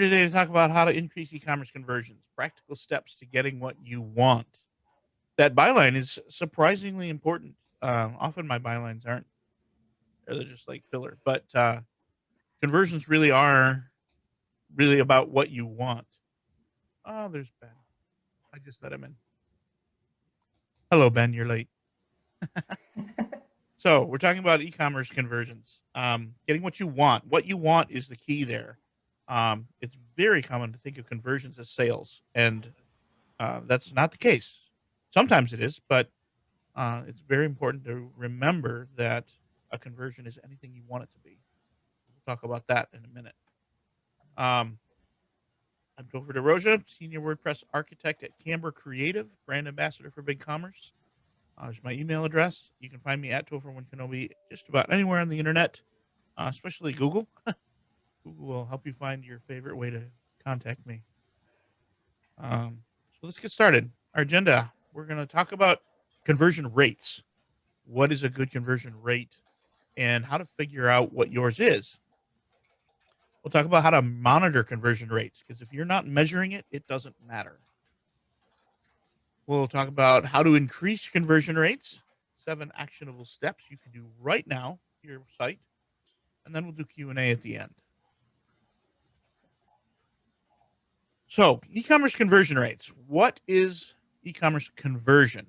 today to talk about how to increase e-commerce conversions, practical steps to getting what you want. That byline is surprisingly important. Often my bylines aren't, or they're just like filler, but conversions really are really about what you want. Oh, there's Ben. I just let him in. Hello, Ben. You're late. So we're talking about e-commerce conversions. Getting what you want. What you want is the key there. It's very common to think of conversions as sales, and that's not the case. Sometimes it is, but it's very important to remember that a conversion is anything you want it to be. We'll talk about that in a minute. Um, I'm Topher DeRosia, Senior WordPress Architect at Camber Creative, Brand Ambassador for BigCommerce. There's my email address. You can find me at Topher1Kenobi just about anywhere on the internet, especially Google. Google will help you find your favorite way to contact me. So let's get started. Our agenda, we're going to talk about conversion rates. What is a good conversion rate and how to figure out what yours is. We'll talk about how to monitor conversion rates because if you're not measuring it, it doesn't matter. We'll talk about how to increase conversion rates, 7 actionable steps you can do right now to your site, and then we'll do Q&A at the end. So, e-commerce conversion rates. What is e-commerce conversion?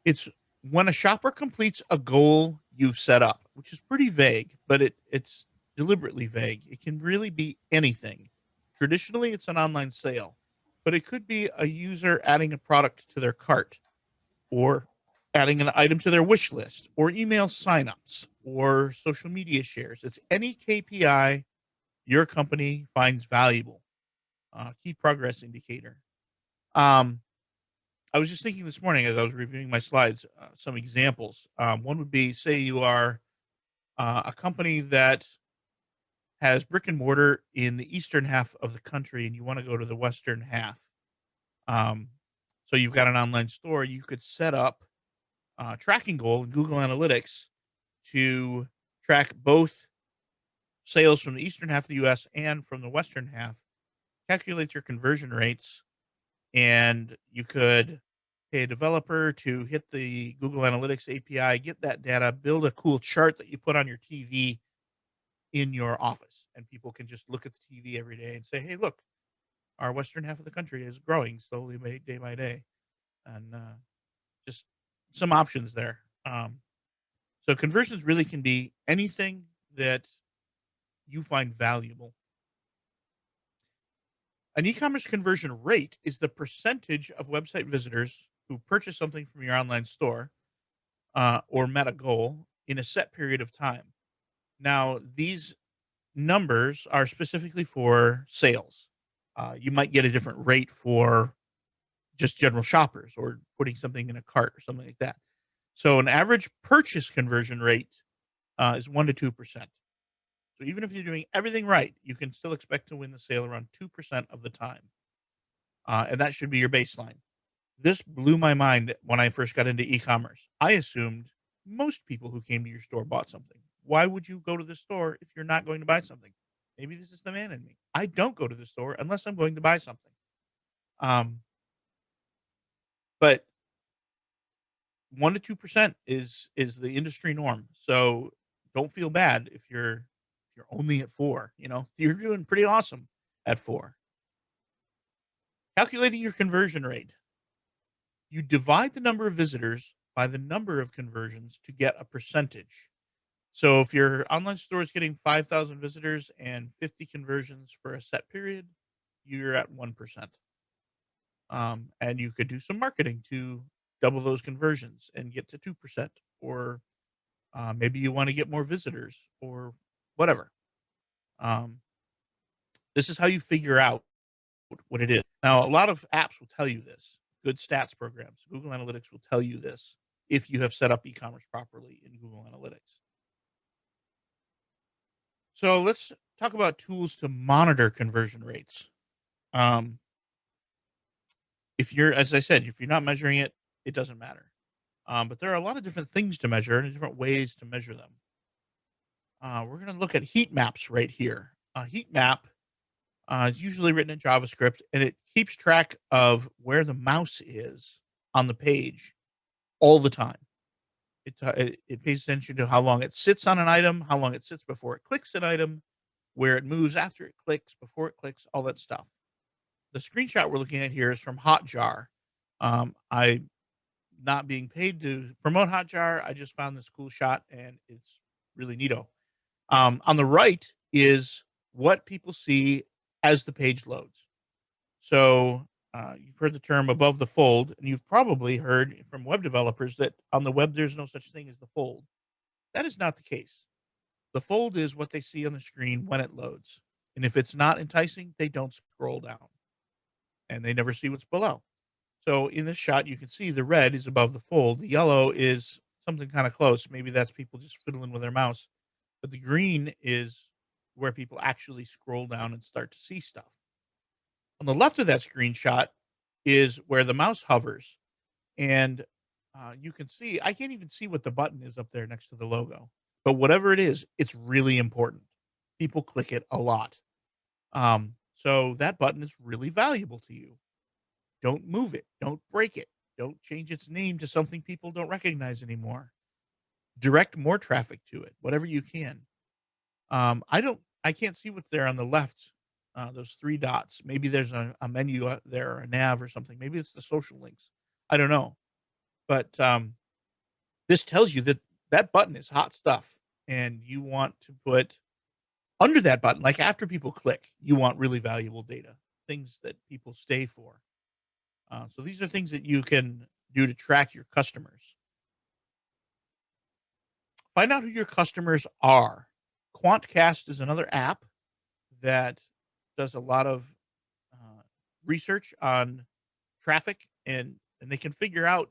It's when a shopper completes a goal you've set up, which is pretty vague, but it's deliberately vague. It can really be anything. Traditionally, it's an online sale, but it could be a user adding a product to their cart or adding an item to their wish list or email signups or social media shares. It's any KPI your company finds valuable. Key progress indicator. Um, I was just thinking this morning as I was reviewing my slides, some examples. One would be, say you are a company that has brick and mortar in the eastern half of the country and you want to go to the western half. So you've got an online store. You could set up a tracking goal in Google Analytics to track both sales from the eastern half of the US and from the western half, calculate your conversion rates, and you could pay a developer to hit the Google Analytics API, get that data, build a cool chart that you put on your TV in your office, and people can just look at the TV every day and say, "Hey, look, our western half of the country is growing slowly day by day," and just some options there. So conversions really can be anything that you find valuable. An e-commerce conversion rate is the percentage of website visitors who purchase something from your online store or met a goal in a set period of time. Now, these numbers are specifically for sales. You might get a different rate for just general shoppers or putting something in a cart or something like that. So, an average purchase conversion rate is 1 to 2%. So, even if you're doing everything right, you can still expect to win the sale around 2% of the time. And that should be your baseline. This blew my mind when I first got into e-commerce. I assumed most people who came to your store bought something. Why would you go to the store if you're not going to buy something? Maybe this is the man in me. I don't go to the store unless I'm going to buy something. Um, but 1 to 2% is the industry norm. So don't feel bad if you're only at 4. You know, you're doing pretty awesome at 4. Calculating your conversion rate. You divide the number of visitors by the number of conversions to get a percentage. So if your online store is getting 5,000 visitors and 50 conversions for a set period, you're at 1%. And you could do some marketing to double those conversions and get to 2%. Or maybe you want to get more visitors or whatever. Um, this is how you figure out what it is. Now, a lot of apps will tell you this. Good stats programs, Google Analytics will tell you this if you have set up e-commerce properly in Google Analytics. So let's talk about tools to monitor conversion rates. If you're, as I said, if you're not measuring it, it doesn't matter. But there are a lot of different things to measure and different ways to measure them. We're going to look at heat maps right here. A heat map It's usually written in JavaScript, and it keeps track of where the mouse is on the page all the time. It pays attention to how long it sits on an item, how long it sits before it clicks an item, where it moves after it clicks, before it clicks, all that stuff. The screenshot we're looking at here is from Hotjar. I not being paid to promote Hotjar. I just found this cool shot, and it's really neato. On the right is what people see as the page loads. So you've heard the term above the fold, and you've probably heard from web developers that on the web there's no such thing as the fold. That is not the case. The fold is what they see on the screen when it loads. And if it's not enticing, they don't scroll down and they never see what's below. So in this shot, you can see the red is above the fold. The yellow is something kind of close. Maybe that's people just fiddling with their mouse. But the green is where people actually scroll down and start to see stuff. On the left of that screenshot is where the mouse hovers. And you can see, I can't even see what the button is up there next to the logo. But whatever it is, it's really important. People click it a lot. So that button is really valuable to you. Don't move it. Don't break it. Don't change its name to something people don't recognize anymore. Direct more traffic to it, whatever you can. I can't see what's there on the left. Those three dots. Maybe there's a menu there, or a nav or something. Maybe it's the social links. I don't know. But this tells you that that button is hot stuff, and you want to put under that button, like after people click, you want really valuable data, things that people stay for. So these are things that you can do to track your customers. Find out who your customers are. Quantcast is another app that does a lot of uh, research on traffic, and they can figure out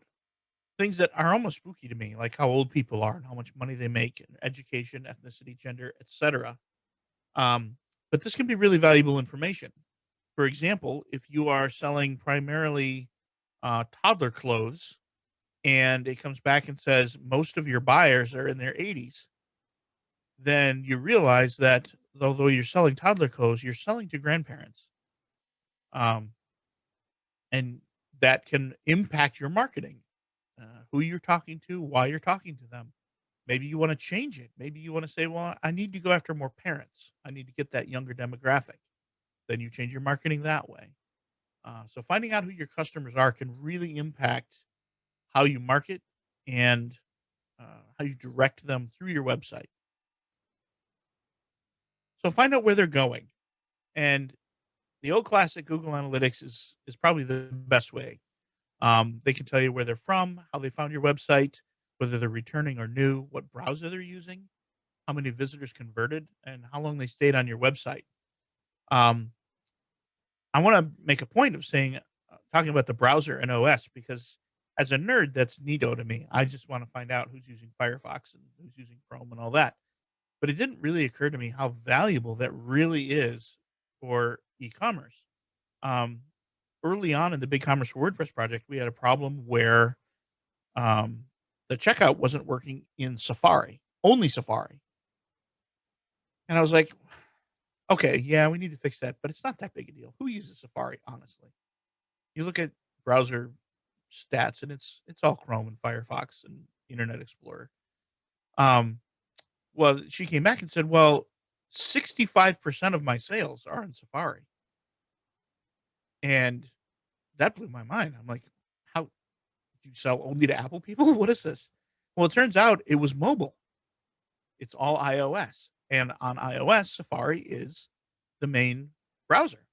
things that are almost spooky to me, like how old people are and how much money they make, and education, ethnicity, gender, etc. Um, but this can be really valuable information. For example, if you are selling primarily toddler clothes, and it comes back and says most of your buyers are in their 80s, then you realize that although you're selling toddler clothes, you're selling to grandparents. Um, and that can impact your marketing, who you're talking to, why you're talking to them. Maybe you want to change it. Maybe you want to say, well, I need to go after more parents. I need to get that younger demographic. Then you change your marketing that way. So finding out who your customers are can really impact how you market and how you direct them through your website. So find out where they're going. And the old classic Google Analytics is probably the best way. They can tell you where they're from, how they found your website, whether they're returning or new, what browser they're using, how many visitors converted, and how long they stayed on your website. Um, I want to make a point of saying, talking about the browser and OS, because as a nerd, that's neato to me. I just want to find out who's using Firefox and who's using Chrome and all that. But it didn't really occur to me how valuable that really is for e-commerce. Um, Early on in the BigCommerce for WordPress project, we had a problem where um, the checkout wasn't working in Safari, only Safari. And I was like, okay, yeah, we need to fix that, but it's not that big a deal. Who uses Safari, honestly? You look at browser stats, and it's all Chrome and Firefox and Internet Explorer. Um, well, she came back and said, well, 65% of my sales are in Safari. And that blew my mind. I'm like, how do you sell only to Apple people? What is this? Well, it turns out it was mobile. It's all iOS. And on iOS, Safari is the main browser.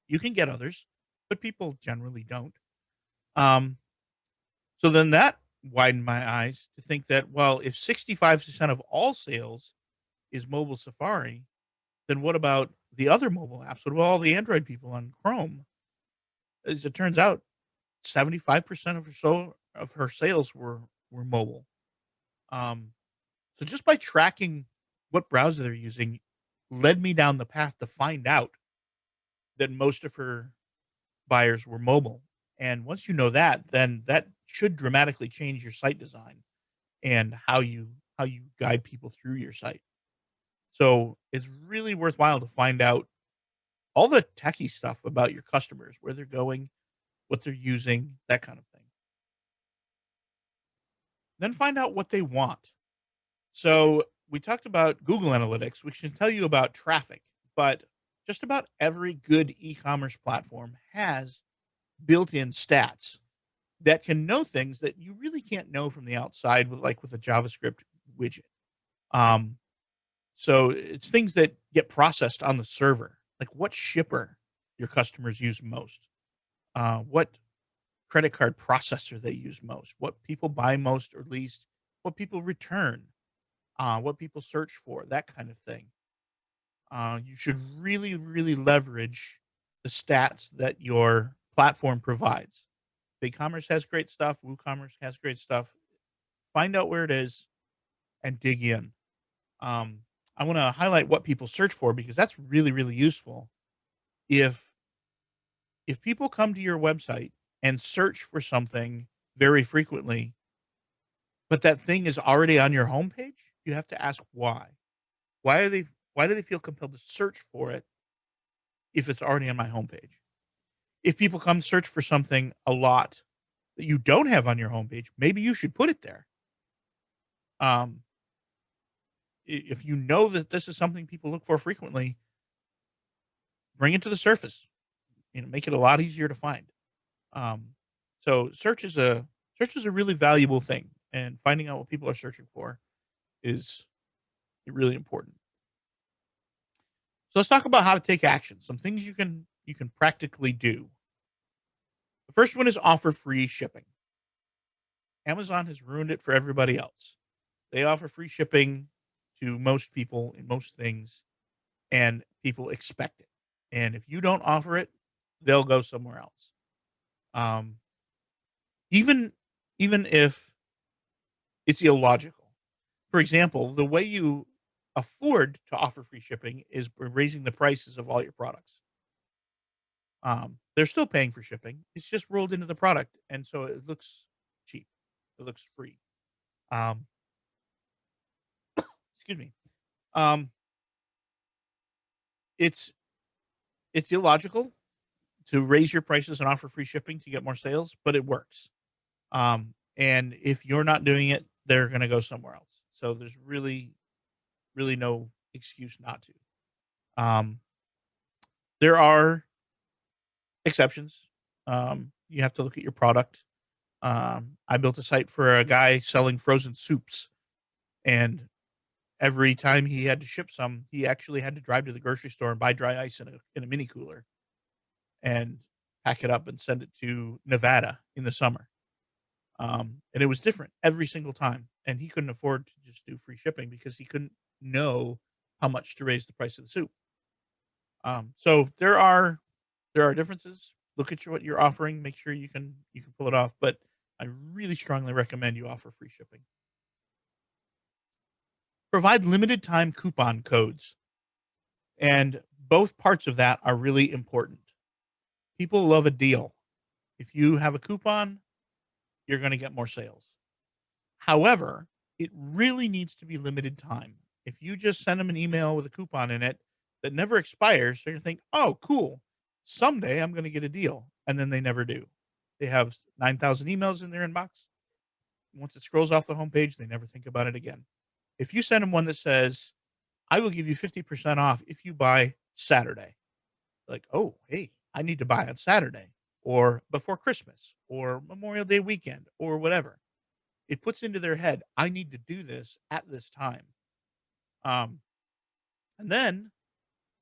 You can get others, but people generally don't. Um, so then that widened my eyes to think that, well, if 65% of all sales is mobile Safari, then what about the other mobile apps? What about all the Android people on Chrome? As it turns out, 75% of her sales were mobile. Um, so just by tracking what browser they're using led me down the path to find out that most of her buyers were mobile. And once you know that, then that should dramatically change your site design and how you guide people through your site. So it's really worthwhile to find out all the techie stuff about your customers, where they're going, what they're using, that kind of thing. Then find out what they want. So we talked about Google Analytics, which can tell you about traffic, but just about every good e-commerce platform has built-in stats that can know things that you really can't know from the outside with a JavaScript widget. Um, so it's things that get processed on the server, like what shipper your customers use most, what credit card processor they use most, what people buy most or least, what people return, what people search for, that kind of thing. You should really, really leverage the stats that your platform provides. BigCommerce has great stuff. WooCommerce has great stuff. Find out where it is and dig in. Um, I want to highlight what people search for because that's really, really useful. If if people come to your website and search for something very frequently, but that thing is already on your homepage, you have to ask why. Why are they why do they feel compelled to search for it if it's already on my homepage? If people come search for something a lot that you don't have on your homepage, maybe you should put it there. Um, if you know that this is something people look for frequently, bring it to the surface. Make it a lot easier to find. Um, so search is a really valuable thing, and finding out what people are searching for is really important. So let's talk about how to take action. Some things you can practically do. The first one is offer free shipping. Amazon has ruined it for everybody else. They offer free shipping to most people in most things, and people expect it. And if you don't offer it, they'll go somewhere else. Um, even even if it's illogical. For example, the way you afford to offer free shipping is by raising the prices of all your products. They're still paying for shipping. It's just rolled into the product, and so it looks cheap. It looks free. Um, excuse me. Um, it's it's illogical to raise your prices and offer free shipping to get more sales, but it works. And if you're not doing it, they're going to go somewhere else. So there's really, really no excuse not to. Um, there are exceptions. You have to look at your product. I built a site for a guy selling frozen soups, and every time he had to ship some, he actually had to drive to the grocery store and buy dry ice in a mini cooler and pack it up and send it to Nevada in the summer. And it was different every single time. And he couldn't afford to just do free shipping because he couldn't know how much to raise the price of the soup. So there are differences. Look at what you're offering. Make sure you can pull it off. But I really strongly recommend you offer free shipping. Provide limited time coupon codes, and both parts of that are really important. People love a deal. If you have a coupon, you're going to get more sales. However, it really needs to be limited time. If you just send them an email with a coupon in it that never expires, they're going to think, oh, cool. Someday I'm going to get a deal. And then they never do. They have 9,000 emails in their inbox. Once it scrolls off the homepage, they never think about it again. If you send them one that says, I will give you 50% off if you buy Saturday, like, oh, hey, I need to buy on Saturday or before Christmas or Memorial Day weekend or whatever. It puts into their head, I need to do this at this time. Um, and then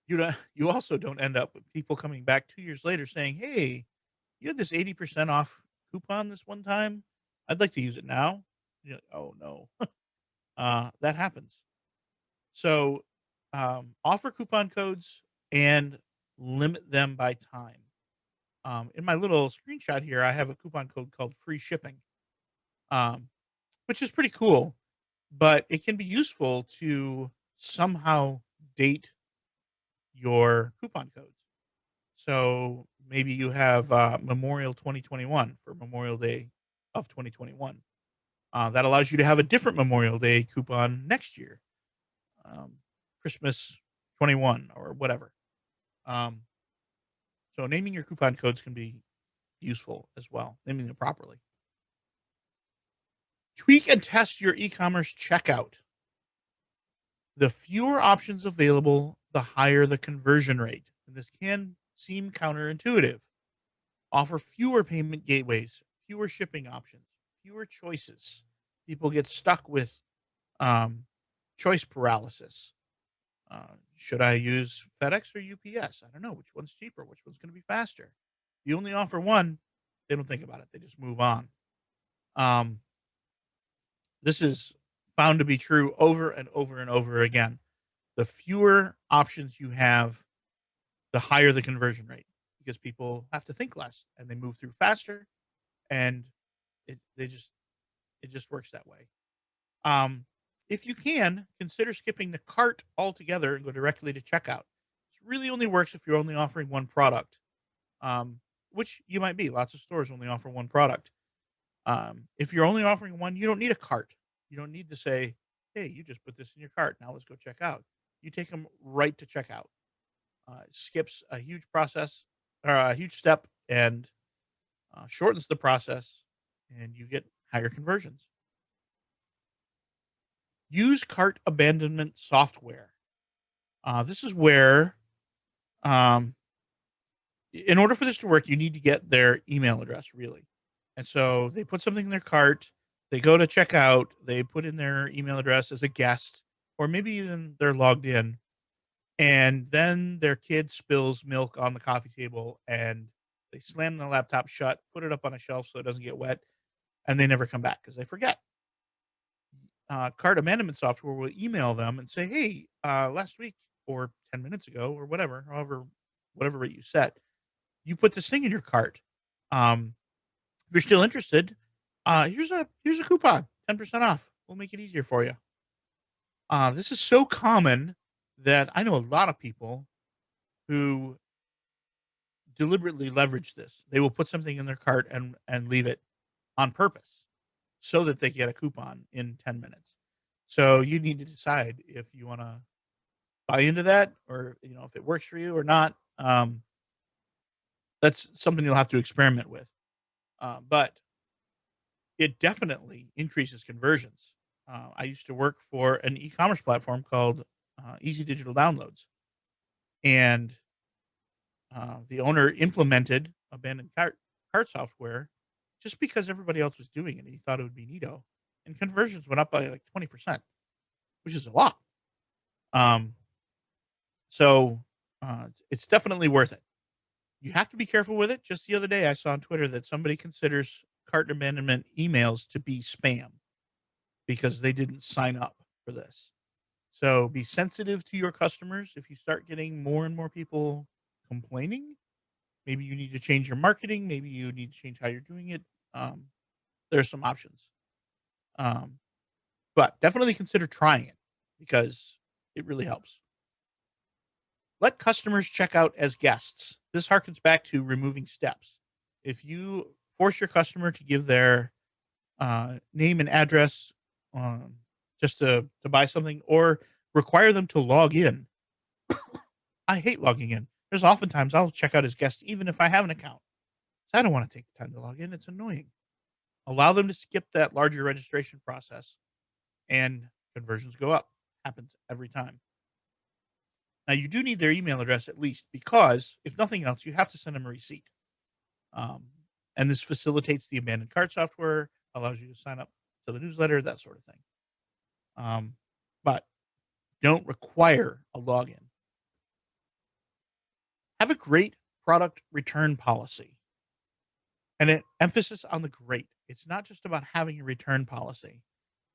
you also don't end up with people coming back 2 years later saying, hey, you had this 80% off coupon this one time. I'd like to use it now. Oh no. That happens. So offer coupon codes and limit them by time. In my little screenshot here, I have a coupon code called free shipping, um, which is pretty cool, but it can be useful to somehow date your coupon codes. So maybe you have Memorial 2021 for Memorial Day of 2021. That allows you to have a different Memorial Day coupon next year, um, Christmas 21 or whatever. Um, So naming your coupon codes can be useful as well, naming them properly. Tweak and test your e-commerce checkout. The fewer options available, the higher the conversion rate. And this can seem counterintuitive. Offer fewer payment gateways, fewer shipping options, fewer choices. People get stuck with um, choice paralysis. Should I use FedEx or UPS? I don't know. Which one's cheaper? Which one's going to be faster? If you only offer one, they don't think about it. They just move on. Um, this is found to be true over and over and over again. The fewer options you have, the higher the conversion rate because people have to think less and they move through faster, and it just works that way. Um, if you can, consider skipping the cart altogether and go directly to checkout. This really only works if you're only offering one product, which you might be. Lots of stores only offer one product. If you're only offering one, you don't need a cart. You don't need to say, "Hey, you just put this in your cart. Now let's go check out." You take them right to checkout. It skips a huge process or a huge step and shortens the process, and you get higher conversions. Use cart abandonment software. This is where, um, in order for this to work, you need to get their email address, really. And so they put something in their cart, they go to checkout, they put in their email address as a guest, or maybe even they're logged in, and then their kid spills milk on the coffee table, and they slam the laptop shut, put it up on a shelf so it doesn't get wet, and they never come back because they forget. Cart abandonment software will email them and say, "Hey, last week or 10 minutes ago or whatever, however, whatever rate you set, you put this thing in your cart. If you're still interested, here's a coupon, 10% off. We'll make it easier for you." This is so common that I know a lot of people who deliberately leverage this. They will put something in their cart and leave it on purpose so that they get a coupon in 10 minutes. So you need to decide if you want to buy into that or if it works for you or not. That's something you'll have to experiment with. But it definitely increases conversions. I used to work for an e-commerce platform called Easy Digital Downloads, and the owner implemented abandoned cart software just because everybody else was doing it. And he thought it would be neato, and conversions went up by like 20%, which is a lot. Um, so it's definitely worth it. You have to be careful with it. Just the other day, I saw on Twitter that somebody considers cart abandonment emails to be spam because they didn't sign up for this. So be sensitive to your customers. If you start getting more and more people complaining, maybe you need to change your marketing. Maybe you need to change how you're doing it. Um, there's some options. Um, but definitely consider trying it because it really helps. Let customers check out as guests. This harkens back to removing steps. If you force your customer to give their name and address just to buy something or require them to log in, I hate logging in. There's oftentimes I'll check out as guest even if I have an account. I don't want to take the time to log in. It's annoying. Allow them to skip that larger registration process and conversions go up. Happens every time. Now you do need their email address at least because if nothing else, you have to send them a receipt. Um, and this facilitates the abandoned cart software, allows you to sign up to the newsletter, that sort of thing. But don't require a login. Have a great product return policy and an emphasis on the great. It's not just about having a return policy.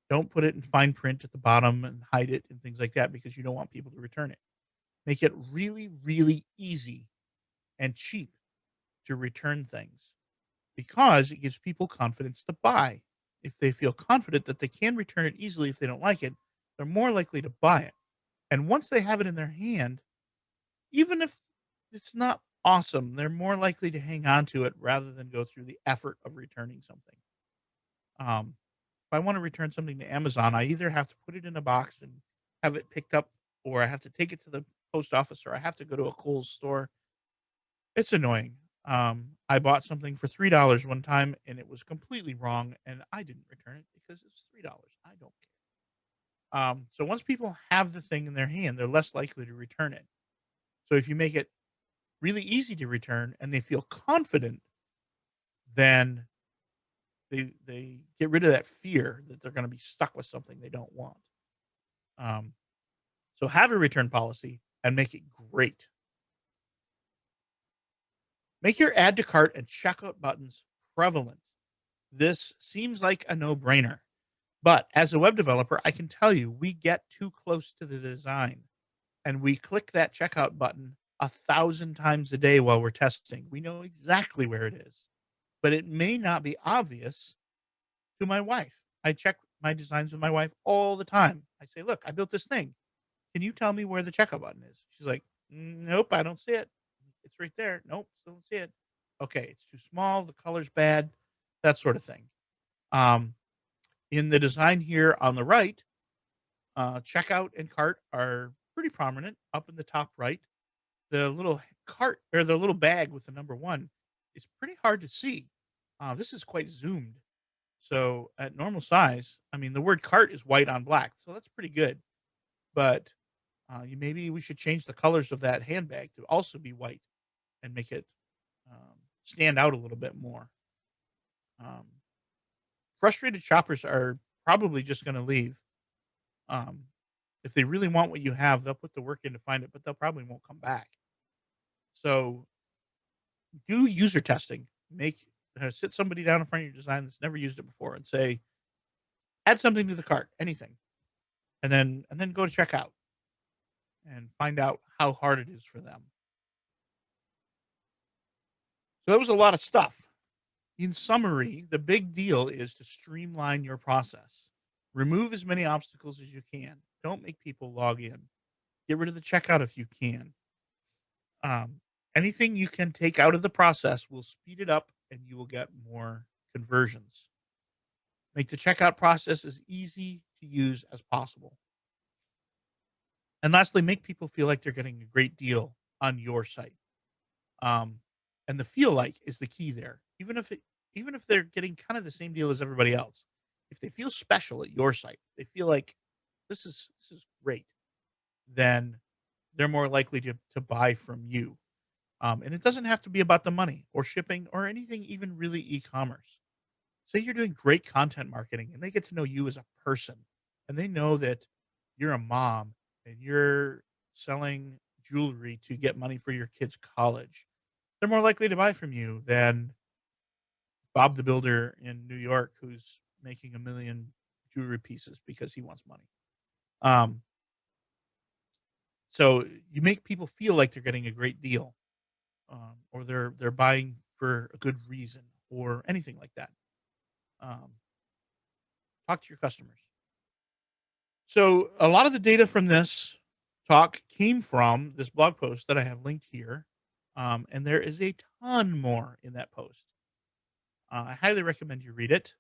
Don't put it in fine print at the bottom and hide it and things like that because you don't want people to return it. Make it really, really easy and cheap to return things because it gives people confidence to buy. If they feel confident that they can return it easily if they don't like it, they're more likely to buy it. And once they have it in their hand, even if it's not awesome, they're more likely to hang on to it rather than go through the effort of returning something. If I want to return something to Amazon, I either have to put it in a box and have it picked up, or I have to take it to the post office, or I have to go to a Kohl's store. It's annoying. I bought something for $3 one time, and it was completely wrong, and I didn't return it because it's $3. I don't care. So once people have the thing in their hand, they're less likely to return it. So if you make it really easy to return and they feel confident, then they get rid of that fear that they're going to be stuck with something they don't want. Um, so have a return policy and make it great. Make your add to cart and checkout buttons prevalent. This seems like a no-brainer, but as a web developer, I can tell you we get too close to the design and we click that checkout button 1,000 times a day while we're testing. We know exactly where it is, but it may not be obvious to my wife. I check my designs with my wife all the time. I say, "Look, I built this thing. Can you tell me where the checkout button is?" She's like, "Nope, I don't see it. It's right there. Nope, still don't see it. Okay, it's too small. The color's bad." That sort of thing. Um, in the design here on the right, checkout and cart are pretty prominent up in the top right. The little cart or the little bag with the number one is pretty hard to see. This is quite zoomed. So at normal size, I mean, the word cart is white on black, so that's pretty good. But maybe we should change the colors of that handbag to also be white and make it stand out a little bit more. Um, Frustrated shoppers are probably just going to leave. Um, if they really want what you have, they'll put the work in to find it, but they'll probably won't come back. So do user testing. Sit somebody down in front of your design that's never used it before and say, add something to the cart, anything, and then go to checkout and find out how hard it is for them. So that was a lot of stuff. In summary, the big deal is to streamline your process. Remove as many obstacles as you can. Don't make people log in. Get rid of the checkout if you can. Um, Anything you can take out of the process will speed it up and you will get more conversions. Make the checkout process as easy to use as possible. And lastly, make people feel like they're getting a great deal on your site. Um, and the feel like is the key there. Even if they're getting kind of the same deal as everybody else, if they feel special at your site, they feel like this is great, then they're more likely to buy from you. And it doesn't have to be about the money or shipping or anything, even really e-commerce. Say you're doing great content marketing and they get to know you as a person and they know that you're a mom and you're selling jewelry to get money for your kids' college. They're more likely to buy from you than Bob the Builder in New York who's making a million jewelry pieces because he wants money. Um, so you make people feel like they're getting a great deal, or they're buying for a good reason, or anything like that. Um, Talk to your customers. So a lot of the data from this talk came from this blog post that I have linked here, and there is a ton more in that post. I highly recommend you read it.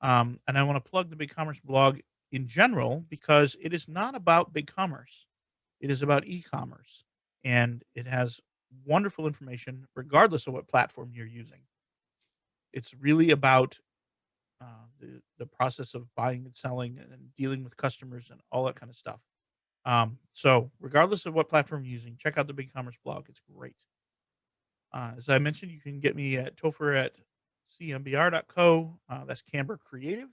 And I want to plug the BigCommerce blog in general because it is not about BigCommerce. It is about e-commerce, and it has wonderful information regardless of what platform you're using. It's really about the process of buying and selling and dealing with customers and all that kind of stuff. So regardless of what platform you're using, check out the BigCommerce blog. It's great. As I mentioned, you can get me at Topher at cmbr.co. That's Camber Creative.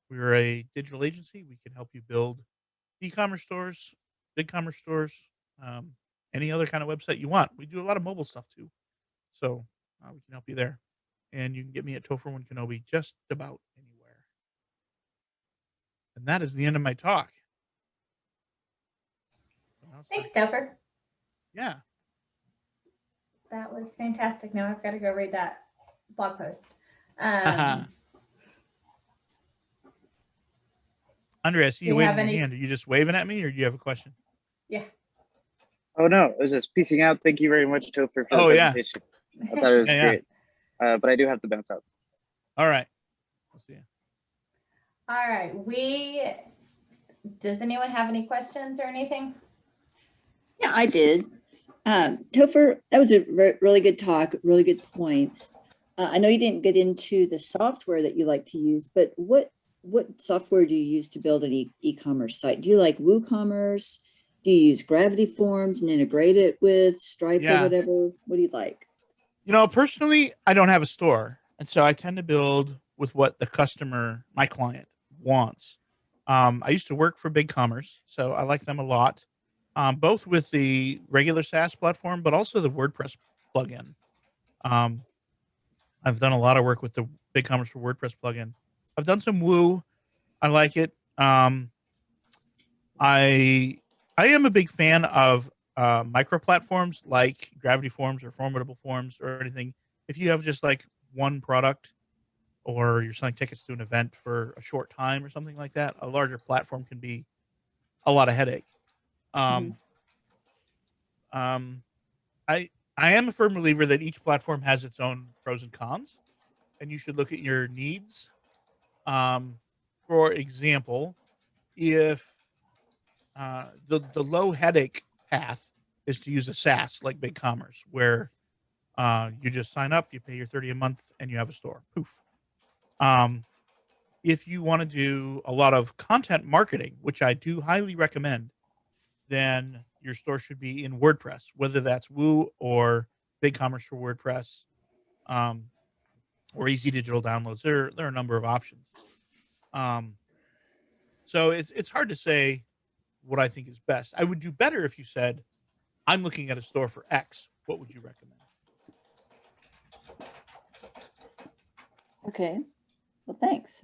We're a digital agency. We can help you build e-commerce stores, BigCommerce stores, um, any other kind of website you want. We do a lot of mobile stuff too. So we can help you there. And you can get me at Topher One Kenobi just about anywhere. And that is the end of my talk. Thanks, Topher. Yeah. That was fantastic. Now I've got to go read that blog post. Andrea, I see you waving your hand. Are you just waving at me or do you have a question? Yeah. Oh, no. I was just peacing out. Thank you very much, Topher, for the presentation. I thought it was great. But I do have to bounce out. All right. We'll see you. All right. Does anyone have any questions or anything? Yeah, I did. Topher, that was a really good talk, really good points. I know you didn't get into the software that you like to use, but what software do you use to build an e-commerce site? Do you like WooCommerce? Do you use Gravity Forms and integrate it with Stripe or whatever? What do you like? You know, personally, I don't have a store, and so I tend to build with what the customer, my client, wants. I used to work for BigCommerce, so I like them a lot, both with the regular SaaS platform, but also the WordPress plugin. I've done a lot of work with the BigCommerce for WordPress plugin. I've done some Woo. I like it. I am a big fan of micro platforms like Gravity Forms or Formidable Forms or anything. If you have just like one product or you're selling tickets to an event for a short time or something like that, a larger platform can be a lot of headache. I am a firm believer that each platform has its own pros and cons, and you should look at your needs. For example, if the low headache path is to use a SaaS like BigCommerce, where you just sign up, you pay your $30 a month, and you have a store. Poof. If you want to do a lot of content marketing, which I do highly recommend, then your store should be in WordPress, whether that's Woo or BigCommerce for WordPress, or easy digital downloads. There are a number of options. So it's hard to say what I think is best. I would do better if you said, I'm looking at a store for X. What would you recommend? Okay. Well, thanks.